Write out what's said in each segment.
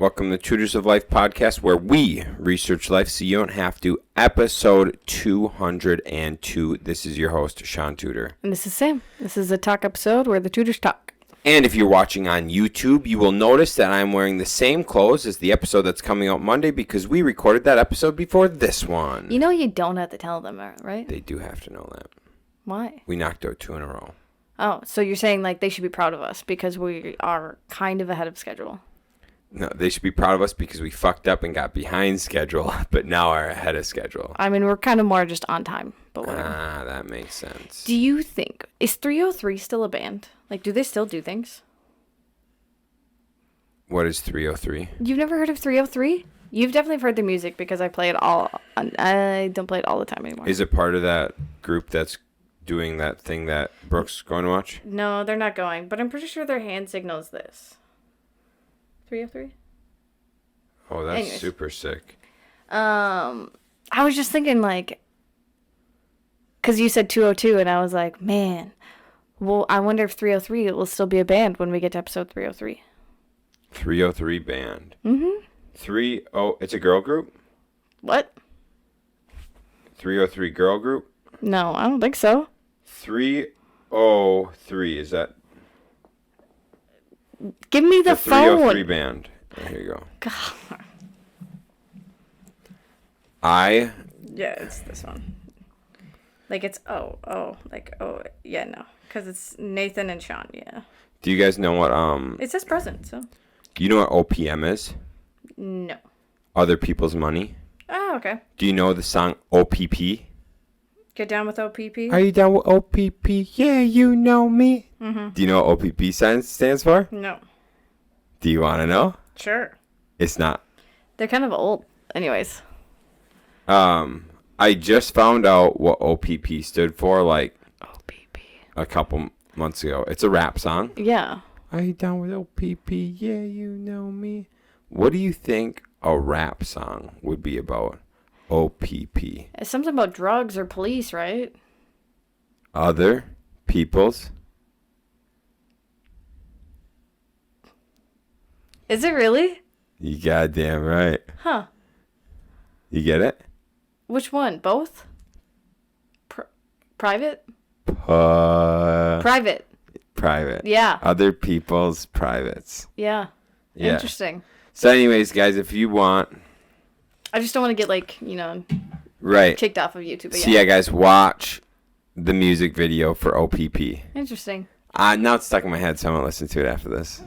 Welcome to Tutors of Life podcast, where we research life so you don't have to. Episode 202. This is your host, Shaun Tutor. And this is Sam. This is a talk episode where the tutors talk. And if you're watching on YouTube, you will notice that I'm wearing the same clothes as the episode that's coming out Monday because we recorded that episode before this one. You know you don't have to tell them, right? They do have to know that. Why? We knocked out 2 in a row. Oh, so you're saying like they should be proud of us because we are kind of ahead of schedule. No, they should be proud of us because we fucked up and got behind schedule, but now are ahead of schedule. I mean, we're kind of more just on time, but whatever. Ah, that makes sense. Do you think, is 303 still a band? Like, do they still do things? What is 303? You've never heard of 303? You've definitely heard the music because I play it all. I don't play it all the time anymore. Is it part of that group that's doing that thing that Brooke's going to watch? No, they're not going, but I'm pretty sure their hand signals this. 303? Oh, that's Anyways. super sick. I was just thinking, like, because you said 202, and I was like, man, well, I wonder if 303 will still be a band when we get to episode 303. 303 band. Mm-hmm. It's a girl group? What? 303 girl group? No, I don't think so. 303, is that? Give me the phone. 303 band. Oh, here you go. God. Yeah, it's this one. Like, it's, yeah, no. Because it's Nathan and Shaun, yeah. Do you guys know what, It says present, so. you know what OPM is? No. Other People's Money. Oh, okay. Do you know the song OPP? Get down with OPP? Are you down with OPP? Yeah, you know me. Mm-hmm. Do you know what OPP stands for? No. Do you want to know? Sure. It's not. They're kind of old. Anyways. I just found out what OPP stood for, like, OPP. a couple months ago. It's a rap song. Yeah. Are you down with OPP? Yeah, you know me. What do you think a rap song would be about? OPP. It's something about drugs or police, right? Other people's. Is it really? You goddamn right. Huh. You get it? Which one? Both? Private? Private. Private. Yeah. Other people's privates. Yeah. Interesting. So anyways, guys, if you want... I just don't want to get, right. kicked off of YouTube. So yeah, guys, watch the music video for OPP. Interesting. Now it's stuck in my head, so I'm going to listen to it after this.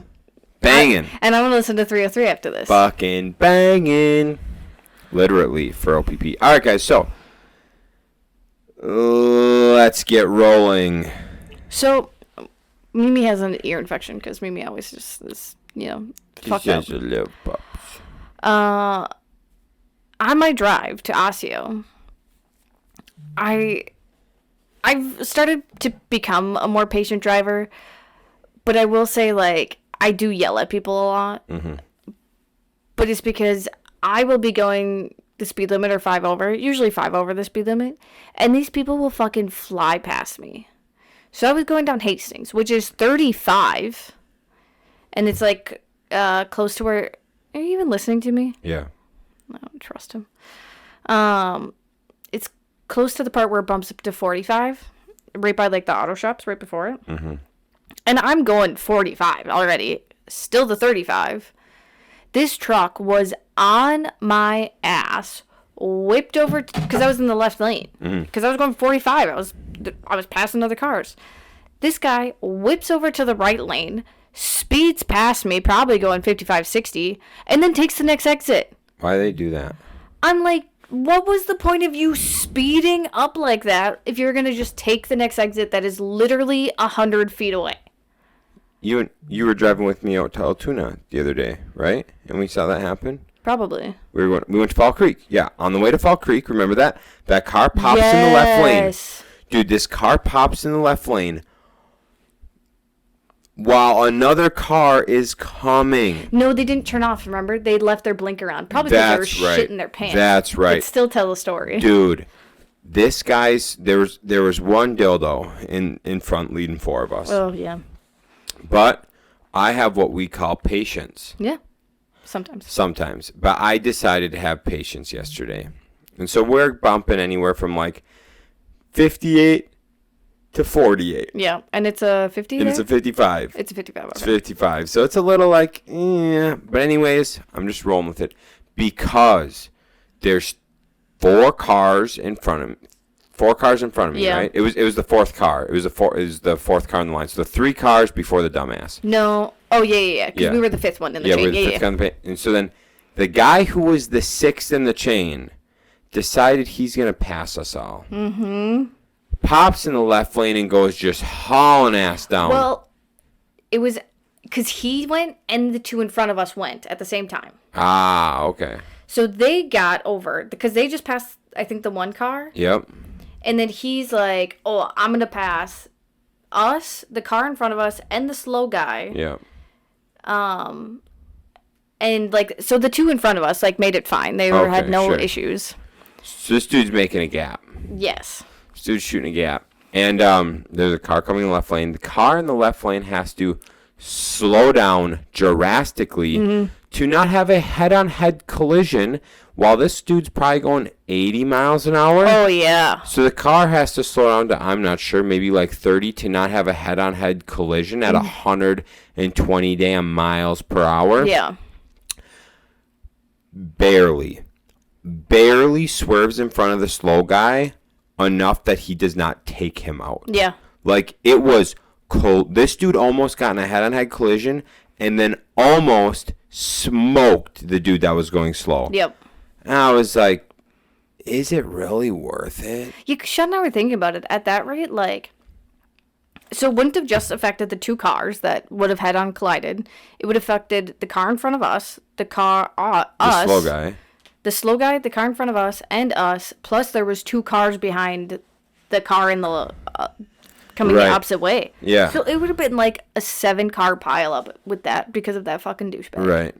Banging. And I'm going to listen to 303 after this. Fucking banging. Literally for OPP. All right, guys, so let's get rolling. So, Mimi has an ear infection because Mimi always just is, fucked up. A little pups. On my drive to Osseo, I've started to become a more patient driver, but I will say, I do yell at people a lot. Mm-hmm. But it's because I will be going the speed limit or 5 over, usually 5 over the speed limit, and these people will fucking fly past me. So I was going down Hastings, which is 35, and it's close to where... Are you even listening to me? Yeah. I don't trust him. It's close to the part where it bumps up to 45, right by the auto shops right before it. Mm-hmm. And I'm going 45 already, still the 35. This truck was on my ass, whipped over because I was in the left lane. Because I was going 45, I was passing other cars. This guy whips over to the right lane, speeds past me, probably going 55, 60, and then takes the next exit. Why do they do that? I'm like, what was the point of you speeding up like that if you're going to just take the next exit that is literally 100 feet away? You were driving with me out to Altoona the other day, right? And we saw that happen? Probably. We went to Fall Creek. Yeah, on the way to Fall Creek, remember that? That car pops in the left lane. Dude, this car pops in the left lane while another car is coming. No, they didn't turn off, remember? They left their blinker on. Probably because they were shitting their pants. That's right. But still tell the story. Dude, this guy's... There was one dildo in front leading 4 of us. Oh, yeah. But I have what we call patience. Yeah. Sometimes. But I decided to have patience yesterday. And so we're bumping anywhere from like 58 to 48. Yeah, and it's a 50 And it's a 55. It's a 55. It's 55. So it's a little like, yeah. But anyways, I'm just rolling with it. Because there's 4 cars in front of me. 4 cars in front of me, Yeah. right? It was the fourth car. It was the fourth car in the line. So the 3 cars before the dumbass. No. Oh, yeah. Because Yeah. we were the 5th one in the Yeah, chain. we were the 5th guy in the chain. And so then the guy who was the 6th in the chain decided he's going to pass us all. Mm-hmm. Pops in the left lane and goes just hauling ass down. Well, it was because he went and the 2 in front of us went at the same time. Ah, okay. So they got over because they just passed, I think, the 1 car. Yep. And then he's like, oh, I'm going to pass us, the car in front of us, and the slow guy. Yep. And, like, so the 2 in front of us, like, made it fine. They had no issues. So this dude's making a gap. Yes. This dude's shooting a gap. And there's a car coming in the left lane. The car in the left lane has to slow down drastically to not have a head-on-head collision while this dude's probably going 80 miles an hour. Oh, yeah. So the car has to slow down to, I'm not sure, maybe like 30 to not have a head-on-head collision at 120 damn miles per hour. Yeah. Barely swerves in front of the slow guy enough that he does not take him out. Yeah. Like, it was cold. This dude almost got in a head-on-head collision and then almost smoked the dude that was going slow. Yep. And I was like, is it really worth it? Sean and I were thinking about it at that rate, like, so it wouldn't have just affected the 2 cars that would have head-on collided. It would have affected the car in front of us, the car, us. The slow guy. The slow guy, the car in front of us, and us. Plus, there was 2 cars behind the car in the coming the opposite way. Yeah. So it would have been like a 7-car pileup with that because of that fucking douchebag. Right.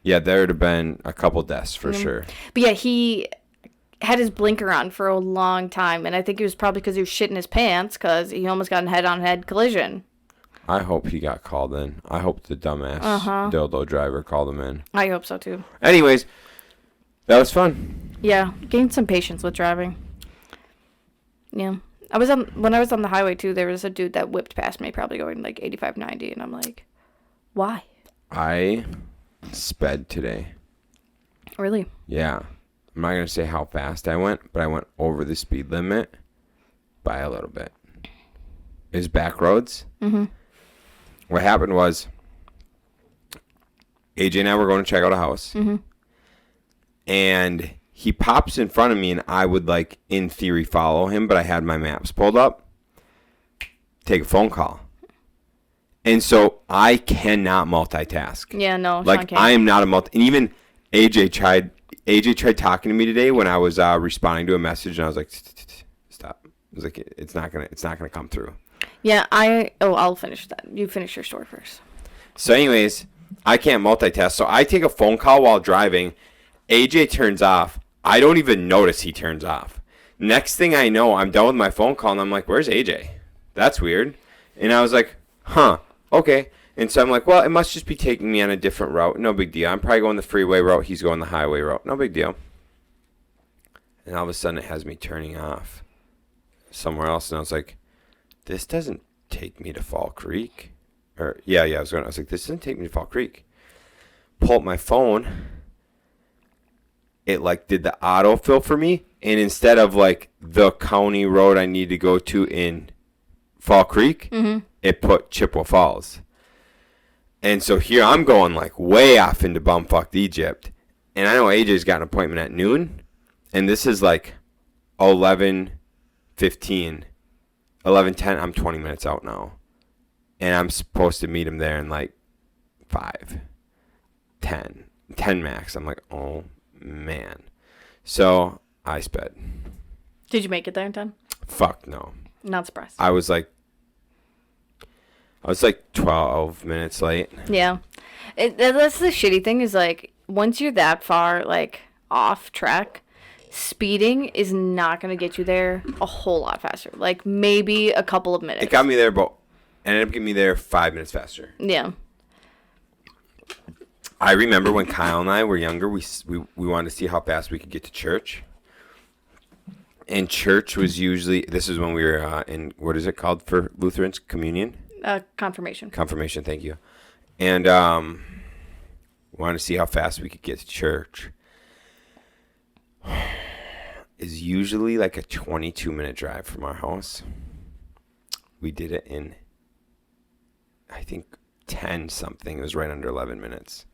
Yeah, there would have been a couple deaths for sure. But yeah, he had his blinker on for a long time, and I think it was probably because he was shitting his pants because he almost got in head-on-head collision. I hope he got called in. I hope the dumbass dildo driver called him in. I hope so too. Anyways, that was fun. Yeah, gained some patience with driving. Yeah. When I was on the highway too, there was a dude that whipped past me, probably going like 85, 90, and I'm like, why? I sped today. Really? Yeah. I'm not going to say how fast I went, but I went over the speed limit by a little bit. It was back roads. Mm-hmm. What happened was AJ and I were going to check out a house. Mm-hmm. And he pops in front of me, and I would, like, in theory, follow him, but I had my maps pulled up. Take a phone call. And so I cannot multitask. Yeah, no. Like, I am not a and even AJ tried talking to me today when I was responding to a message, and I was like, stop. I was like, it's not gonna come through. Yeah, I'll finish that. You finish your story first. So anyways, I can't multitask. So I take a phone call while driving. AJ turns off. I don't even notice he turns off. Next thing I know, I'm done with my phone call, and I'm like, where's AJ? That's weird. And I was like, huh, okay. And so I'm like, well, it must just be taking me on a different route. No big deal. I'm probably going the freeway route. He's going the highway route. No big deal. And all of a sudden, it has me turning off somewhere else. And I was like, this doesn't take me to Fall Creek. I was like, this doesn't take me to Fall Creek. Pull up my phone. It, like, did the autofill for me. And instead of, like, the county road I need to go to in Fall Creek, it put Chippewa Falls. And so here I'm going, like, way off into bumfucked Egypt. And I know AJ's got an appointment at noon. And this is, like, 11:15. 11:10. I'm 20 minutes out now. And I'm supposed to meet him there in, like, 5. 10. 10 max. I'm like, oh, man. So I sped. Did you make it there in time? Fuck no. Not surprised. I was like 12 minutes late. Yeah. That's the shitty thing is, like, once you're that far, like, off track, speeding is not going to get you there a whole lot faster. Like, maybe a couple of minutes. It got me there, but ended up getting me there 5 minutes faster. Yeah. I remember when Kyle and I were younger, we wanted to see how fast we could get to church. And church was usually, this is when we were in, what is it called for Lutherans? Communion? Confirmation. Confirmation, thank you. And we wanted to see how fast we could get to church. Is usually like a 22-minute drive from our house. We did it in, I think, 10 something. It was right under 11 minutes.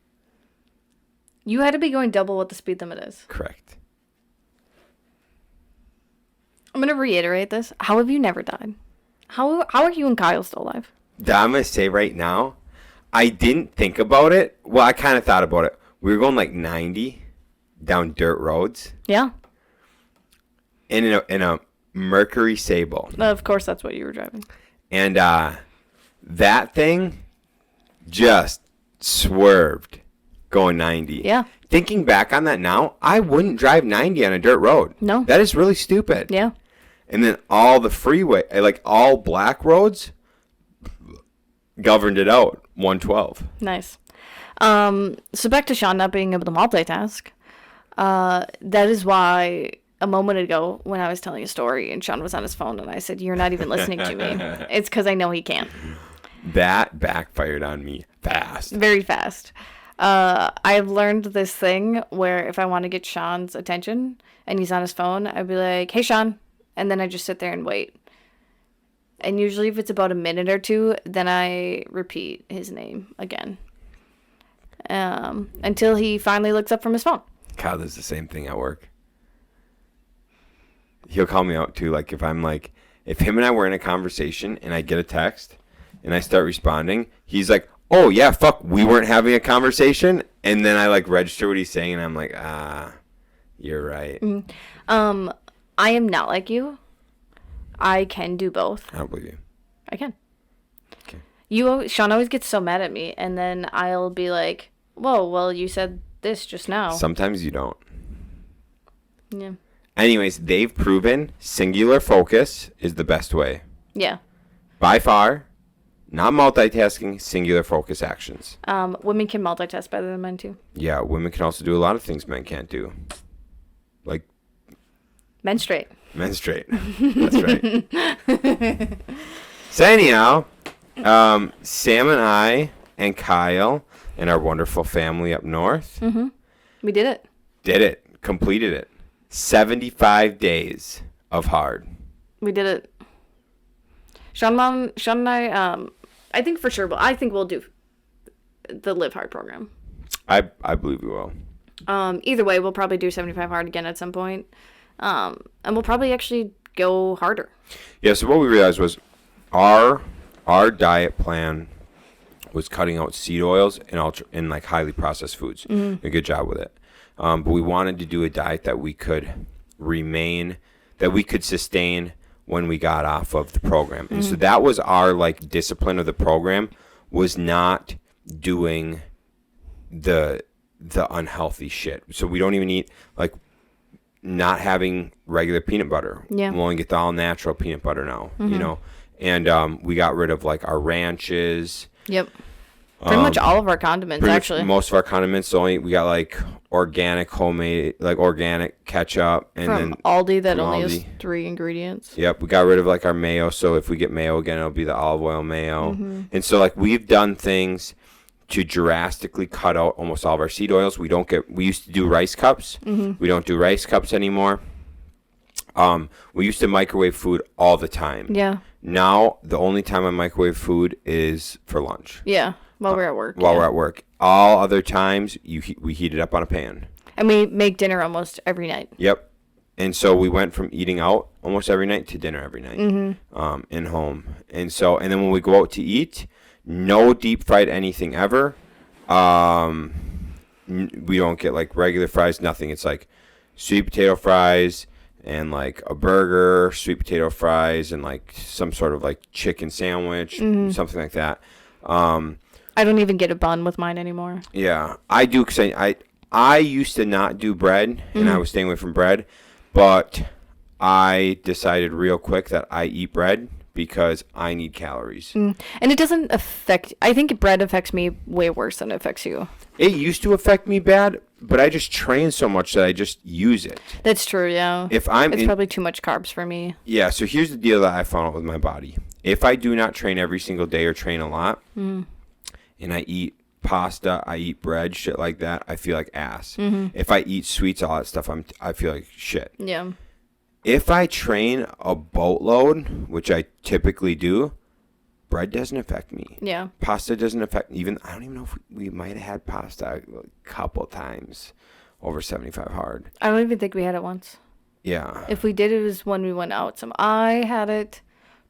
You had to be going double what the speed limit is. Correct. I'm going to reiterate this. How have you never died? How are you and Kyle still alive? I'm going to say right now, I didn't think about it. Well, I kind of thought about it. We were going like 90 down dirt roads. Yeah. In a Mercury Sable. Of course, that's what you were driving. And that thing just swerved going 90. Yeah. Thinking back on that now, I wouldn't drive 90 on a dirt road. No. That is really stupid. Yeah. And then all the freeway, like all black roads, governed it out. 112. Nice. So back to Shaun not being able to multitask. That is why a moment ago when I was telling a story and Shaun was on his phone and I said, "You're not even listening to me." It's because I know he can't. That backfired on me fast. Very fast. I've learned this thing where if I want to get Shaun's attention and he's on his phone, I'd be like, "Hey, Shaun." And then I just sit there and wait. And usually if it's about a minute or two, then I repeat his name again. Until he finally looks up from his phone. Kyle does the same thing at work. He'll call me out too. Like if him and I were in a conversation and I get a text and I start responding, he's like, "Oh yeah, fuck, we weren't having a conversation." And then I like register what he's saying and I'm like, you're right. Mm-hmm. I am not like you. I can do both. I don't believe you. I can. Okay. Shaun always gets so mad at me, and then I'll be like, "Whoa, well, you said this just now." Sometimes you don't. Yeah. Anyways, they've proven singular focus is the best way. Yeah. By far, not multitasking, singular focus actions. Women can multitask better than men too. Yeah, women can also do a lot of things men can't do. Like Menstruate. menstruate. That's right. So anyhow, Sam and I and Kyle and our wonderful family up north We did it. did it, completed it. 75 days of hard. We did it. Shaun and I think for sure, I think we'll do the Live Hard program. I believe we will. Either way, we'll probably do 75 hard again at some point. And we'll probably actually go harder. Yeah, so what we realized was our diet plan was cutting out seed oils and like highly processed foods. Mm-hmm. A good job with it. But we wanted to do a diet that we could sustain when we got off of the program. And so that was our like discipline of the program, was not doing the unhealthy shit. So we don't even eat, like, not having regular peanut butter. Yeah. We'll only get the all natural peanut butter now, you know. And we got rid of like our ranches. Yep. Pretty much all of our condiments, actually. Most of our condiments, we got like organic homemade, like organic ketchup, and From then Aldi that from only has Aldi. 3 ingredients. Yep, we got rid of like our mayo, so if we get mayo again, it'll be the olive oil mayo. Mm-hmm. And so like we've done things to drastically cut out almost all of our seed oils. We used to do rice cups. Mm-hmm. We don't do rice cups anymore. We used to microwave food all the time. Yeah. Now the only time I microwave food is for lunch. Yeah. While we're at work. While we're at work. All other times we heat it up on a pan. And we make dinner almost every night. Yep. And so we went from eating out almost every night to dinner every night in home. And then when we go out to eat, no deep fried anything ever. We don't get like regular fries, nothing. It's like sweet potato fries and like a burger, sweet potato fries, and like some sort of like chicken sandwich, something like that. I don't even get a bun with mine anymore. Yeah, I do, because I used to not do bread, and I was staying away from bread, but I decided real quick that I eat bread because I need calories. And it doesn't affect, I think bread affects me way worse than it affects you. It used to affect me bad, but I just train so much that I just use it. That's true, yeah. If I'm It's probably too much carbs for me. Yeah, so here's the deal that I found out with my body. If I do not train every single day or train a lot, and I eat pasta, I eat bread, shit like that, I feel like ass. If I eat sweets, all that stuff, I feel like shit. Yeah. If I train a boatload, which I typically do, bread doesn't affect me. Yeah. Pasta doesn't affect me. I don't even know if we might have had pasta a couple times over 75 hard. I don't even think we had it once. Yeah. If we did, it was when we went out. I had it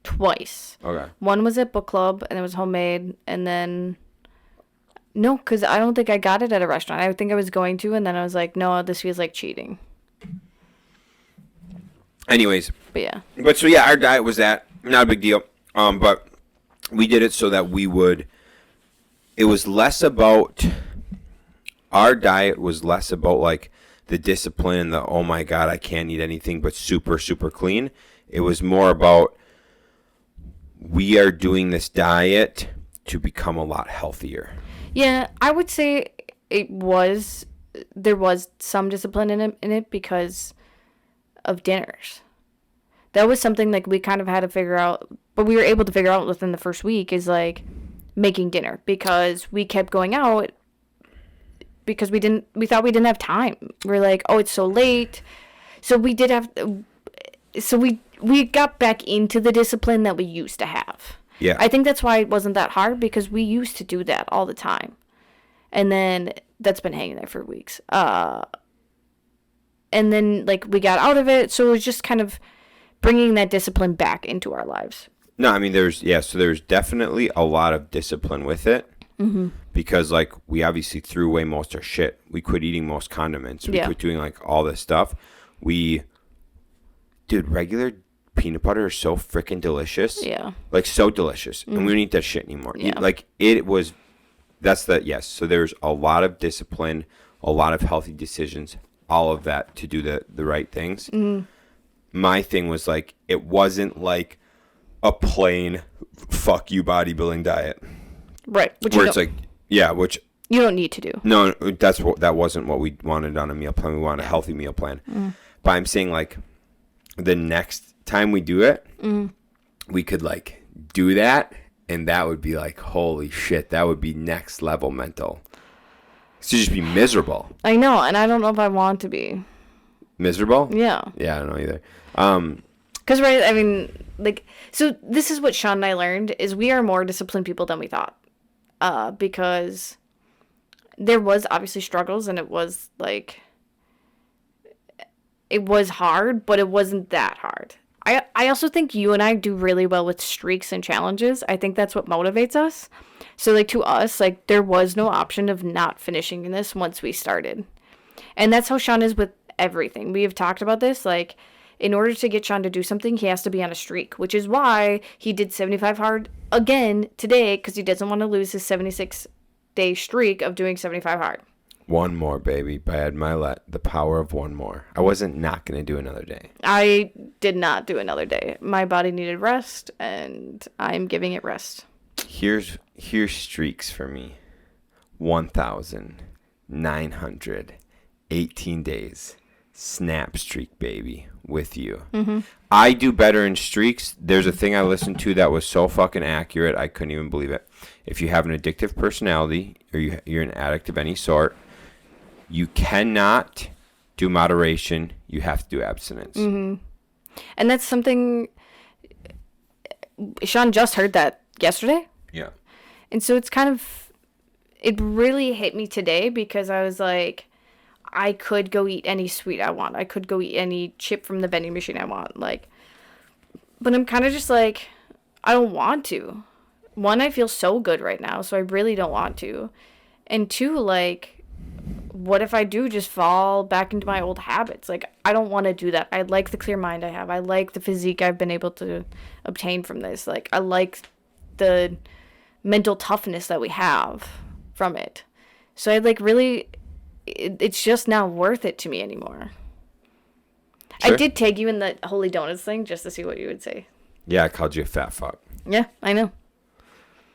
twice. Okay. One was at book club, and it was homemade, and then... No, because I don't think I got it at a restaurant. I think I was going to, and then I was like, no, this feels like cheating. Anyways. But yeah. But so yeah, our diet was that. Not a big deal. But we did it so that we would... It was less about... Our diet was less about like the discipline and the, oh my God, I can't eat anything but super, super clean. It was more about we are doing this diet to become a lot healthier. Yeah, I would say there was some discipline in it because of dinners. That was something like we kind of had to figure out, but we were able to figure out within the first week is like making dinner because we kept going out because we thought we didn't have time. We're like, oh, it's so late. So we got back into the discipline that we used to have. Yeah. I think that's why it wasn't that hard because we used to do that all the time. And then that's been hanging there for weeks. And then like we got out of it. So it was just kind of bringing that discipline back into our lives. No, I mean, there's definitely a lot of discipline with it. Mm-hmm. Because like we obviously threw away most of our shit. We quit eating most condiments. We quit doing like all this stuff. Regular peanut butter is so freaking delicious. Yeah. Like so delicious. And we don't eat that shit anymore. Yeah. So there's a lot of discipline, a lot of healthy decisions, all of that to do the right things. Mm. My thing was like, it wasn't like a plain fuck you bodybuilding diet. Right. Which you don't need to do. No, that wasn't what we wanted on a meal plan. We wanted a healthy meal plan. Mm. But I'm saying like the next time we do it, we could like do that, and that would be like, holy shit, that would be next level mental. To just be miserable. I know, and I don't know if I want to be miserable. Yeah. Yeah, I don't know either. Because right, I mean, like, so this is what Shaun and I learned is we are more disciplined people than we thought, because there was obviously struggles, and it was like. It was hard, but it wasn't that hard. I also think you and I do really well with streaks and challenges. I think that's what motivates us. So, like, to us, like, there was no option of not finishing this once we started. And that's how Shaun is with everything. We have talked about this. Like, in order to get Shaun to do something, he has to be on a streak, which is why he did 75 hard again today, because he doesn't want to lose his 76-day streak of doing 75 hard. One more, baby. Bad Milet. The power of one more. I wasn't not going to do another day. I did not do another day. My body needed rest, and I'm giving it rest. Here's streaks for me. 1,918 days. Snap streak, baby. With you. Mm-hmm. I do better in streaks. There's a thing I listened to that was so fucking accurate, I couldn't even believe it. If you have an addictive personality, or you're an addict of any sort, you cannot do moderation. You have to do abstinence. Mm-hmm. And that's something Shaun just heard that yesterday. Yeah. And so it's kind of, it really hit me today because I was like, I could go eat any sweet I want. I could go eat any chip from the vending machine I want. Like, but I'm kind of just like, I don't want to. One, I feel so good right now, so I really don't want to. And two, like, what if I do just fall back into my old habits? Like, I don't want to do that. I like the clear mind I have. I like the physique I've been able to obtain from this. Like, I like the mental toughness that we have from it. So I like really, it's just not worth it to me anymore. Sure. I did tag you in the Holy Donuts thing just to see what you would say. Yeah, I called you a fat fuck. Yeah, I know.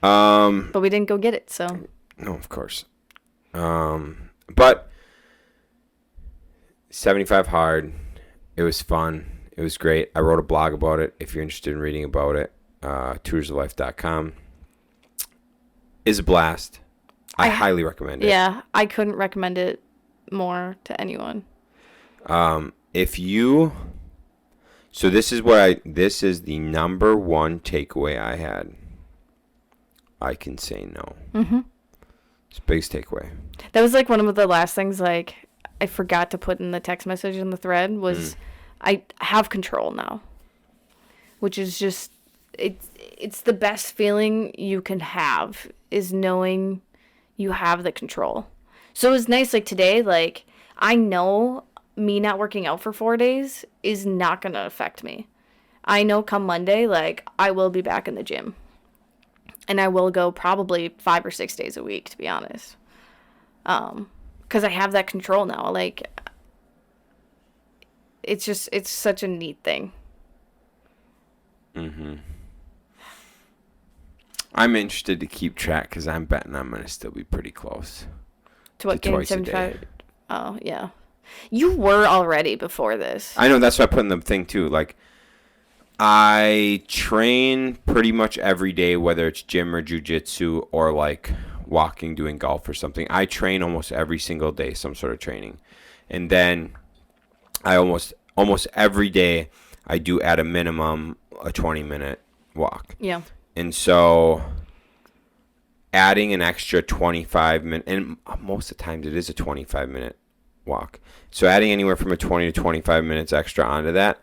But we didn't go get it, so. No, of course. But 75 hard. It was fun. It was great. I wrote a blog about it. If you're interested in reading about it, toursoflife.com. Is a blast. I highly recommend it. Yeah, I couldn't recommend it more to anyone. If you, so this is the number one takeaway I had. I can say no. Mm-hmm. It's the biggest takeaway. That was like one of the last things like I forgot to put in the text message in the thread was I have control now, which is just it's the best feeling you can have is knowing you have the control. So it was nice like today, like I know me not working out for 4 days is not going to affect me. I know come Monday, like I will be back in the gym. And I will go probably 5 or 6 days a week, to be honest. Because I have that control now. Like, it's such a neat thing. Mm-hmm. I'm interested to keep track because I'm betting I'm going to still be pretty close. To what, getting 75? Oh, yeah. You were already before this. I know, that's what I put in the thing, too. Like, I train pretty much every day, whether it's gym or jiu-jitsu or like walking, doing golf or something. I train almost every single day, some sort of training. And then I almost every day I do at a minimum a 20-minute walk. Yeah. And so adding an extra 25 minutes, and most of the times it is a 25-minute walk. So adding anywhere from a 20 to 25 minutes extra onto that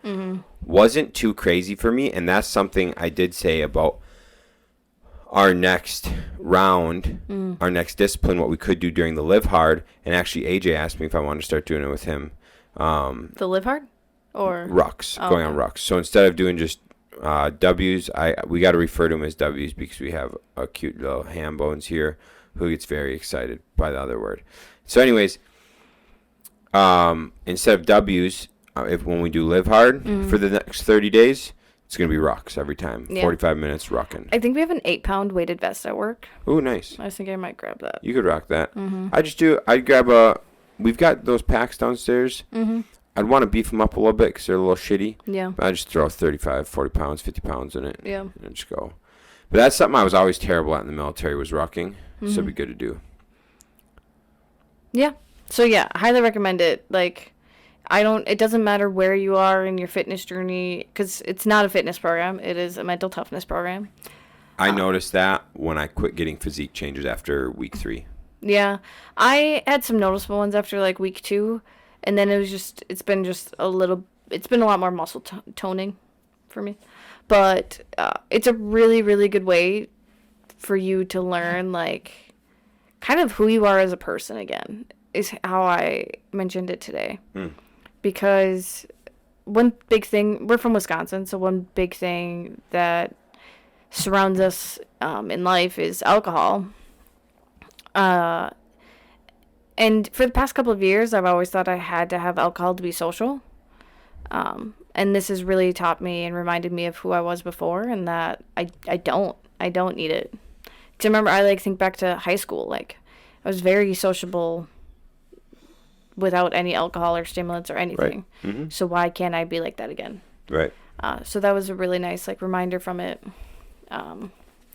wasn't too crazy for me. And that's something I did say about our next round, our next discipline, what we could do during the Live Hard. And actually, AJ asked me if I wanted to start doing it with him. The Live Hard? Or rucks, going on rucks. So instead of doing just W's, we got to refer to them as W's because we have a cute little ham bones here who gets very excited by the other word. So anyways, instead of W's, when we do Live Hard for the next 30 days, it's going to be rucks every time. Yeah. 45 minutes rucking. I think we have an 8-pound weighted vest at work. Ooh, nice. I think I might grab that. You could rock that. I'd grab we've got those packs downstairs. I'd want to beef them up a little bit because they're a little shitty. Yeah. But I'd just throw 35, 40 pounds, 50 pounds in it. Yeah. And just go. But that's something I was always terrible at in the military was rucking. So it'd be good to do. Yeah. So yeah, I highly recommend it. Like, it doesn't matter where you are in your fitness journey because it's not a fitness program. It is a mental toughness program. I noticed that when I quit getting physique changes after week 3. Yeah. I had some noticeable ones after like week 2. And then it's been a lot more muscle toning for me. But it's a really, really good way for you to learn, like, kind of who you are as a person again, is how I mentioned it today. Because one big thing, we're from Wisconsin, so one big thing that surrounds us in life is alcohol. And for the past couple of years, I've always thought I had to have alcohol to be social. And this has really taught me and reminded me of who I was before and that I don't need it. Because I remember, I think back to high school. Like, I was very sociable without any alcohol or stimulants or anything. Right. So why can't I be like that again? Right. So that was a really nice reminder from it.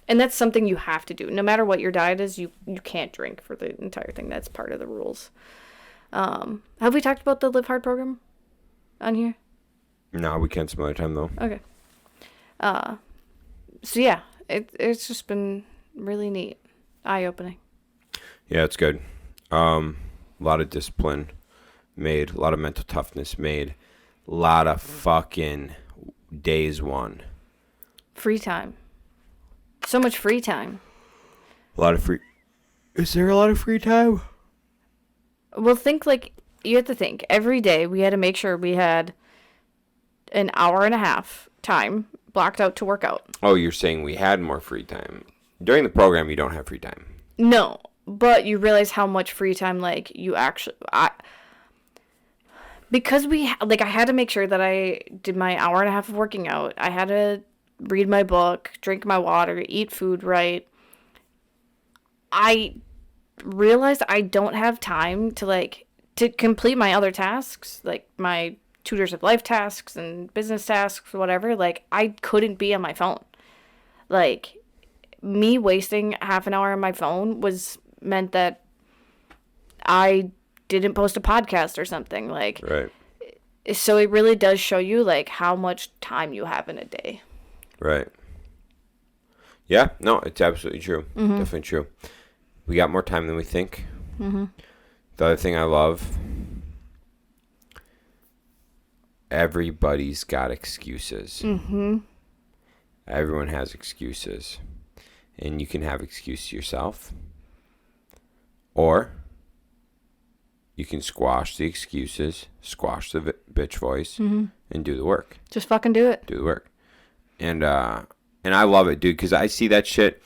And that's something you have to do. No matter what your diet is, you can't drink for the entire thing. That's part of the rules. Have we talked about the Live Hard program on here? No, we can some other time, though. Okay. So, yeah, it's just been really neat. Eye-opening. Yeah, it's good. A lot of discipline made. A lot of mental toughness made. A lot of fucking days won. Free time. So much free time. A lot of free... Is there a lot of free time? Well, you have to think. Every day we had to make sure we had an hour and a half time blocked out to work out. Oh, you're saying we had more free time. During the program, you don't have free time. No, but you realize how much free time, you actually... because I had to make sure that I did my hour and a half of working out. I had to read my book, drink my water, eat food right, I realized I don't have time to to complete my other tasks, like my tutors of life tasks and business tasks, whatever. Like, I couldn't be on my phone. Like, me wasting half an hour on my phone meant that I didn't post a podcast or something. Like, Right. so it really does show you like how much time you have in a day. Right. Yeah, no, it's absolutely true. Definitely true. We got more time than we think. The other thing I love, everybody's got excuses. Everyone has excuses. And you can have excuses yourself. Or you can squash the excuses, squash the bitch voice, and do the work. Just fucking do it. Do the work. And I love it, dude, because I see that shit.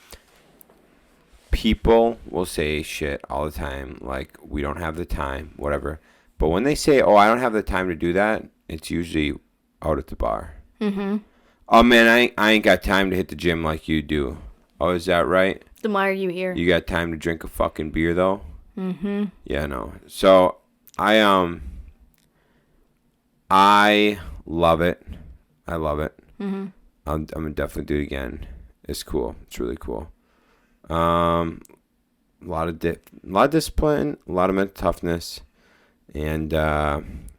People will say shit all the time, like, we don't have the time, whatever. But when they say, oh, I don't have the time to do that, it's usually out at the bar. Oh, man, I ain't got time to hit the gym like you do. Oh, is that right? Then why are you here? You got time to drink a fucking beer, though? Yeah, no. So, I love it. I love it. I'm gonna definitely do it again. It's cool. It's really cool. A lot of discipline, a lot of mental toughness, and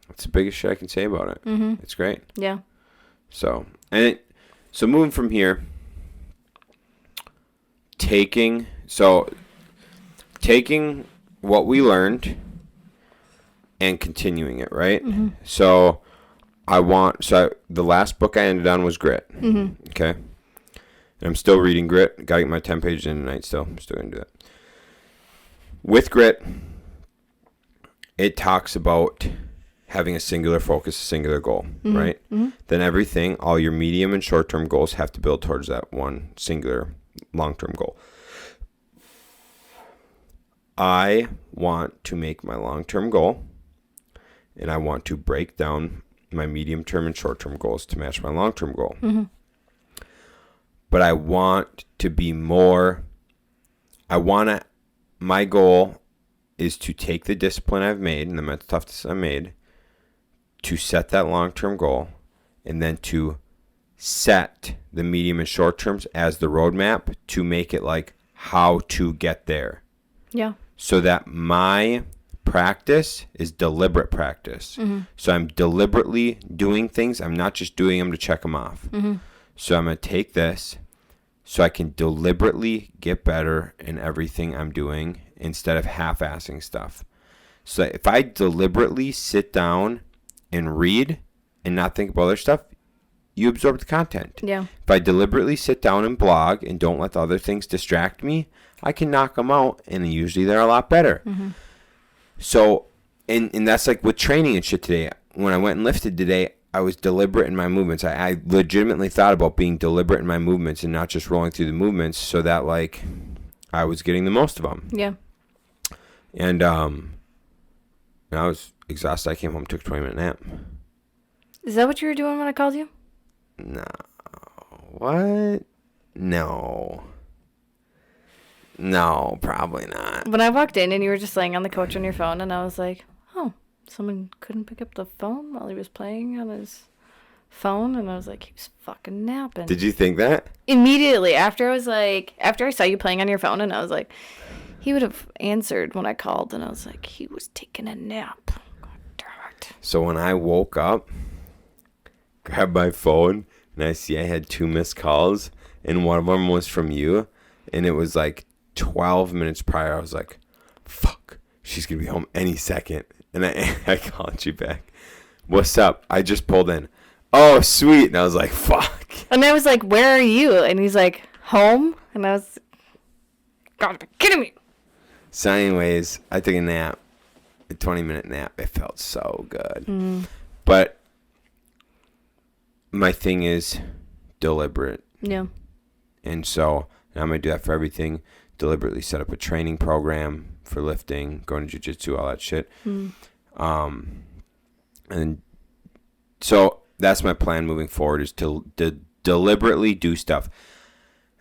it's the biggest shit I can say about it. It's great. Yeah. So moving from here, taking what we learned and continuing it, right? So the last book I ended on was Grit. Okay. And I'm still reading Grit. Got to get my 10 pages in tonight still. I'm still going to do that. With Grit, it talks about having a singular focus, a singular goal, right? Then everything, all your medium and short-term goals have to build towards that one singular long-term goal. I want to make my long-term goal, and I want to break down my medium-term and short-term goals to match my long-term goal. But I want to be more, my goal is to take the discipline I've made and the mental toughness I've made to set that long-term goal, and then to set the medium and short terms as the roadmap to make it like how to get there. Yeah. So that my practice is deliberate practice. So I'm deliberately doing things. I'm not just doing them to check them off. So I'm going to take this so I can deliberately get better in everything I'm doing instead of half-assing stuff. So if I deliberately sit down and read and not think about other stuff, you absorb the content. Yeah. If I deliberately sit down and blog and don't let the other things distract me, I can knock them out, and usually they're a lot better. So, and that's like with training and shit today. When I went and lifted today, I was deliberate in my movements. I legitimately thought about being deliberate in my movements and not just rolling through the movements, so that like I was getting the most of them. Yeah. And I was exhausted. I came home, took a 20-minute nap. Is that what you were doing when I called you? No. What? No. No, probably not. When I walked in and you were just laying on the couch on your phone, and I was like, oh, someone couldn't pick up the phone while he was playing on his phone, and I was like, he was fucking napping. Did you think that? Immediately after I saw you playing on your phone, and I was like, he would have answered when I called, and I was like, he was taking a nap. God damn it. So when I woke up, grabbed my phone, and I see I had 2 missed calls, and one of them was from you, and it was like 12 minutes prior. I was like, fuck, she's going to be home any second. And I called you back. What's up? I just pulled in. Oh, sweet. And I was like, fuck. And I was like, where are you? And he's like, home? And I was, gotta be kidding me. So anyways, I took a nap, a 20-minute nap. It felt so good. But my thing is deliberate. Yeah. And so I'm going to do that for everything. Deliberately set up a training program for lifting, going to jiu-jitsu, all that shit. And so that's my plan moving forward, is to deliberately do stuff.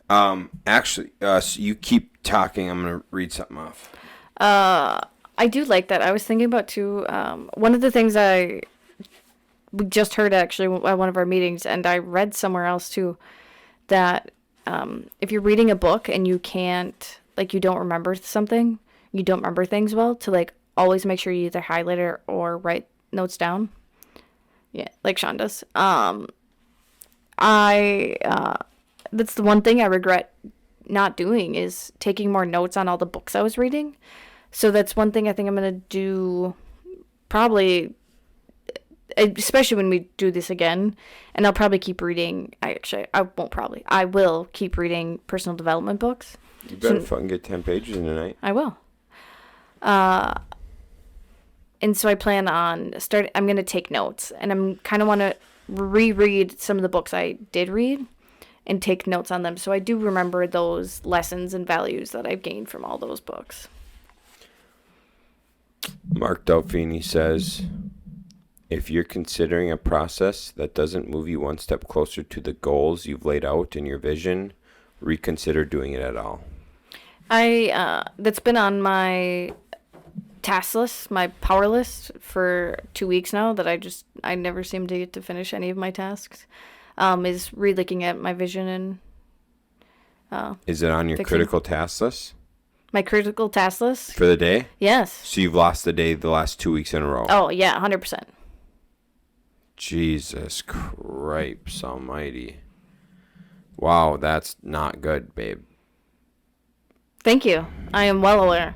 Actually, so you keep talking. I'm gonna read something off. I do like that. I was thinking about too. One of the things we just heard actually at one of our meetings, and I read somewhere else too, that if you're reading a book and you can't, like, you don't remember something, you don't remember things well, to like always make sure you either highlight it or write notes down. Yeah, like Shaun does. That's the one thing I regret not doing, is taking more notes on all the books I was reading. So that's one thing I think I'm going to do, probably, especially when we do this again. And I'll probably keep reading. I will keep reading personal development books. You better fucking get 10 pages in tonight. I will. And so I plan on I'm going to take notes. And I'm kind of want to reread some of the books I did read and take notes on them, so I do remember those lessons and values that I've gained from all those books. Mark Delfini says, if you're considering a process that doesn't move you one step closer to the goals you've laid out in your vision, reconsider doing it at all. That's been on my task list, my power list, for 2 weeks now, that I never seem to get to finish any of my tasks. Is re-looking at my vision and is it on your critical task list? My critical task list? For the day? Yes. So you've lost the day the last 2 weeks in a row? Oh, yeah, 100%. Jesus Christ almighty. Wow, that's not good, babe. Thank you. I am well aware.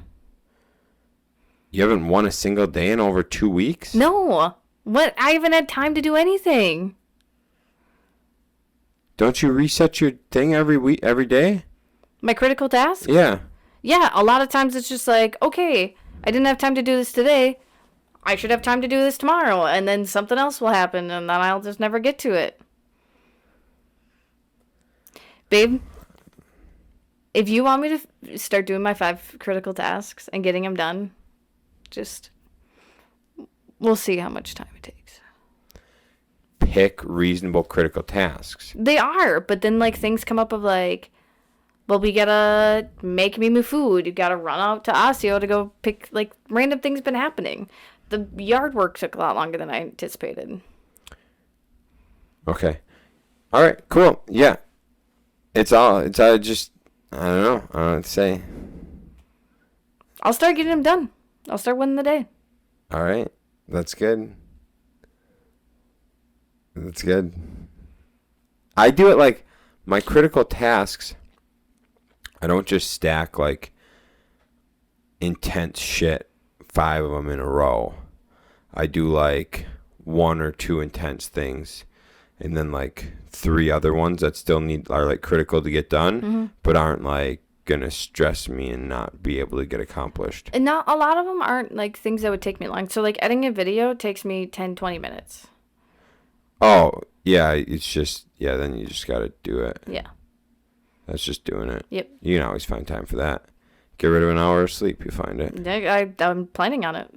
You haven't won a single day in over 2 weeks? No. What? I haven't had time to do anything. Don't you reset your thing every day? My critical task? Yeah. Yeah, a lot of times it's just like, okay, I didn't have time to do this today. I should have time to do this tomorrow. And then something else will happen, and then I'll just never get to it. Babe, if you want me to start doing my 5 critical tasks and getting them done, we'll see how much time it takes. Pick reasonable critical tasks. They are, but then like things come up of like, well, we gotta make me food. You gotta run out to Osseo to go pick, like, random things been happening. The yard work took a lot longer than I anticipated. Okay. All right. Cool. Yeah. It's just, I don't know. I don't know what to say. I'll start getting them done. I'll start winning the day. All right. That's good. That's good. I do it like my critical tasks. I don't just stack like intense shit, 5 of them in a row. I do like 1 or 2 intense things, and then like 3 other ones that still are like critical to get done, but aren't like gonna stress me and not be able to get accomplished. And not a lot of them aren't like things that would take me long. So like editing a video takes me 10-20 minutes. Oh, yeah, it's just, yeah, then you just got to do it. Yeah. That's just doing it. Yep. You can always find time for that. Get rid of an hour of sleep, you find it. I'm planning on it.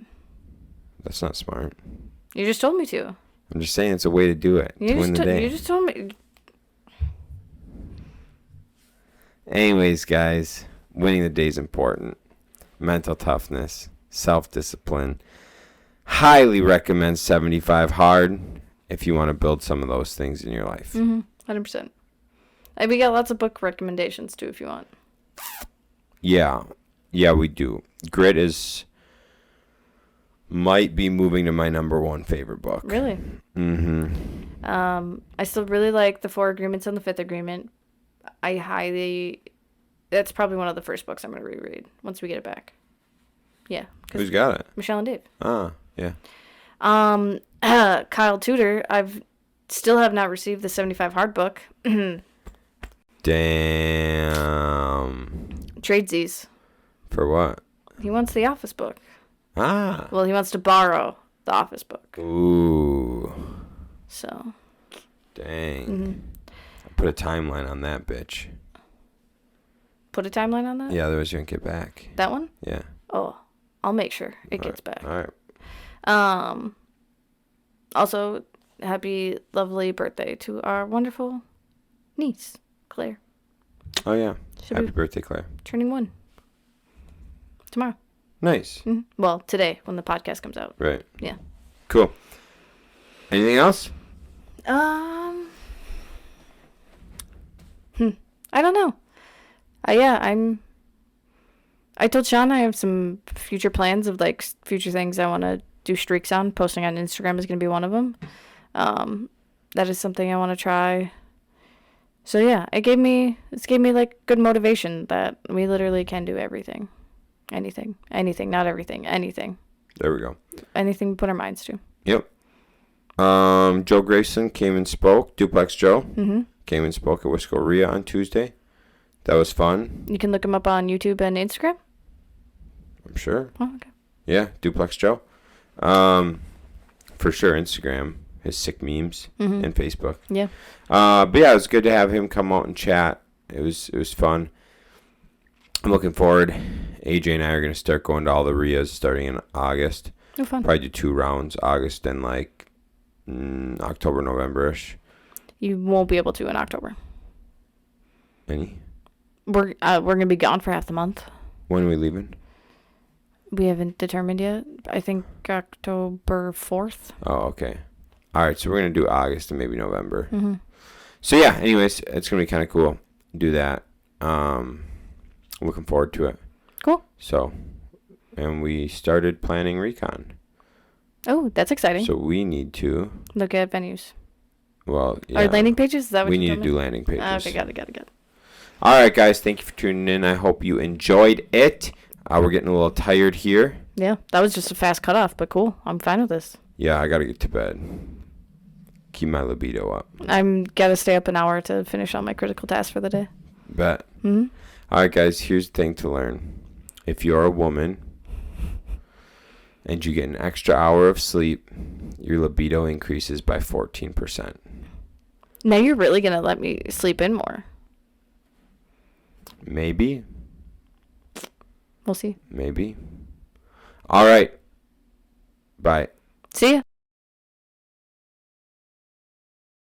That's not smart. You just told me to. I'm just saying it's a way to do it, to win the day. You just told me. Anyways, guys, winning the day is important. Mental toughness, self-discipline. Highly recommend 75 Hard. If you want to build some of those things in your life. 100%. We got lots of book recommendations, too, if you want. Yeah. Yeah, we do. Grit might be moving to my number 1 favorite book. Really? Mm-hmm. I still really like The 4 Agreements and The 5th Agreement. That's probably one of the first books I'm going to reread once we get it back. Yeah. Who's got it? Michelle and Dave. Ah, yeah. Kyle Tudor, still have not received the 75 Hard book. Damn. Tradesies. For what? He wants the Office book. Ah. Well, he wants to borrow the Office book. Ooh. So. Dang. I put a timeline on that bitch. Put a timeline on that? Yeah, otherwise you won't get back. That one? Yeah. Oh, I'll make sure it gets back. All right. Also, happy, lovely birthday to our wonderful niece, Claire. Oh, yeah. She'll Happy be birthday, Claire. turning 1 tomorrow. Nice. Well, today when the podcast comes out. Right. Yeah. Cool. Anything else? I don't know. Yeah, I told Shaun I have some future plans of like future things I want to do streaks on. Posting on Instagram is going to be one of them. That is something I want to try. So yeah, it gave me like good motivation that we literally can do everything. Anything, not everything, anything. There we go. Anything we put our minds to. Yep. Joe Grayson came and spoke. Duplex Joe came and spoke at Wisco on Tuesday. That was fun. You can look him up on YouTube and Instagram. I'm sure. Oh, okay. Yeah, Duplex Joe. For sure, Instagram, his sick memes, and Facebook. Yeah. But yeah, it was good to have him come out and chat. It was fun. I'm looking forward. AJ and I are going to start going to all the RIAs starting in August. Oh, fun. Probably do 2 rounds, August and like October, November-ish. You won't be able to in October. Any? We're gonna be gone for half the month. When are we leaving? We haven't determined yet. I think October 4th. Oh, okay. All right, so we're going to do August and maybe November. So yeah, anyways, it's going to be kind of cool. Do that. Looking forward to it. Cool. So, and we started planning recon. Oh, that's exciting. So we need to Look at venues. Well, yeah. Our landing pages? Is that what we you need to told me? do landing pages. Okay, got it. All right, guys. Thank you for tuning in. I hope you enjoyed it. We're getting a little tired here. Yeah, that was just a fast cutoff, but cool. I'm fine with this. Yeah, I got to get to bed. Keep my libido up. I'm got to stay up an hour to finish all my critical tasks for the day. Bet. All right, guys. Here's the thing to learn. If you're a woman and you get an extra hour of sleep, your libido increases by 14%. Now you're really going to let me sleep in more. Maybe. We'll see. Maybe. All right. Bye. See ya.